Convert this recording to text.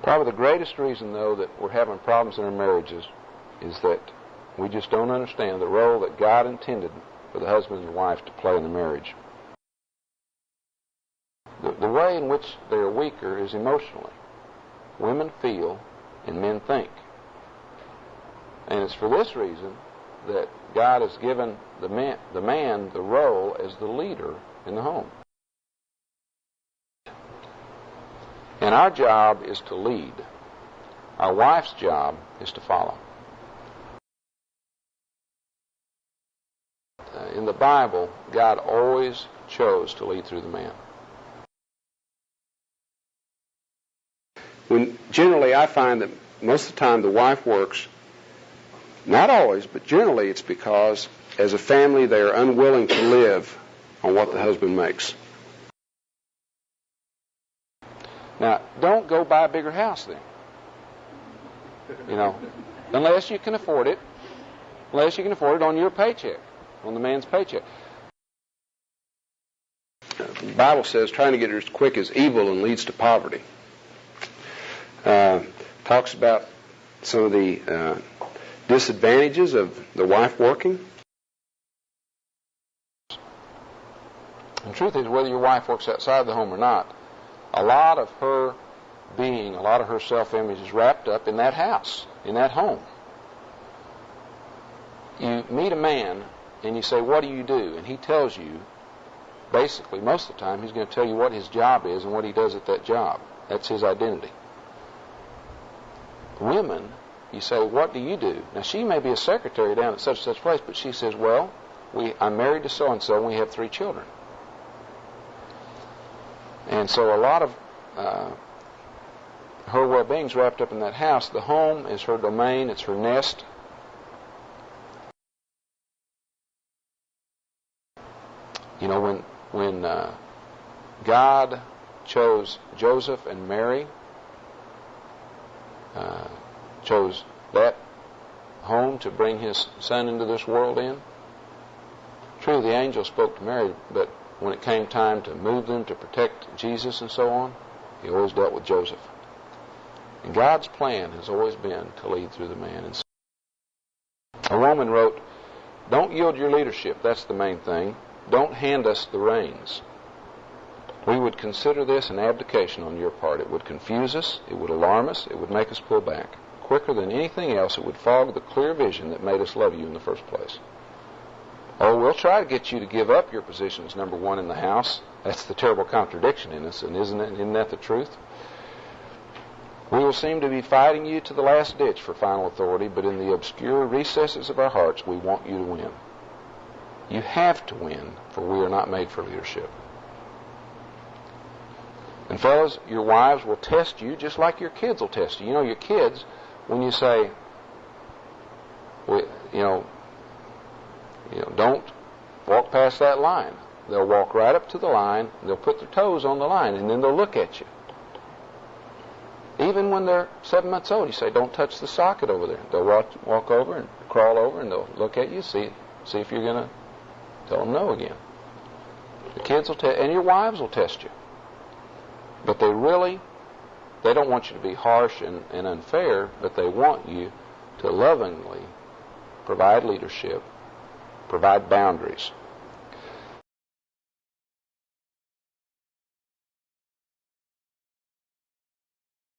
Probably the greatest reason, though, that we're having problems in our marriages is that we just don't understand the role that God intended for the husband and the wife to play in the marriage. The way in which they're weaker is emotionally. Women feel and men think. And it's for this reason that God has given the man the role as the leader in the home. And our job is to lead. Our wife's job is to follow. In the Bible, God always chose to lead through the man. Generally, I find that most of the time the wife works, not always, but generally it's because as a family they are unwilling to live on what the husband makes. Now, don't go buy a bigger house then. Unless you can afford it. Unless you can afford it on your paycheck, on the man's paycheck. The Bible says trying to get it as quick is evil and leads to poverty. Talks about some of the disadvantages of the wife working. The truth is, whether your wife works outside the home or not, a lot of her being, a lot of her self-image is wrapped up in that house, in that home. You meet a man and you say, "What do you do?" And he tells you, basically, most of the time, he's going to tell you what his job is and what he does at that job. That's his identity. Women, you say, "What do you do?" Now, she may be a secretary down at such and such place, but she says, "Well, I'm married to so-and-so and we have 3 children." And so a lot of her well-being is wrapped up in that house. The home is her domain, it's her nest. When God chose Joseph and Mary, chose that home to bring his son into this world in. True, the angel spoke to Mary, but when it came time to move them to protect Jesus and so on, he always dealt with Joseph. And God's plan has always been to lead through the man. And a woman wrote, "Don't yield your leadership, that's the main thing. Don't hand us the reins. We would consider this an abdication on your part. It would confuse us, it would alarm us, it would make us pull back. Quicker than anything else, it would fog the clear vision that made us love you in the first place. Oh, we'll try to get you to give up your position as number one in the house." That's the terrible contradiction in us, and isn't that the truth? "We will seem to be fighting you to the last ditch for final authority, but in the obscure recesses of our hearts, we want you to win. You have to win, for we are not made for leadership." And fellas, your wives will test you just like your kids will test you. Your kids, when you say, "Don't walk past that line," they'll walk right up to the line, they'll put their toes on the line, and then they'll look at you. Even when they're 7 months old, you say, "Don't touch the socket over there." They'll walk over and crawl over, and they'll look at you, see if you're going to tell them no again. The kids will test, and your wives will test you. But they don't want you to be harsh and unfair, but they want you to lovingly provide leadership, provide boundaries.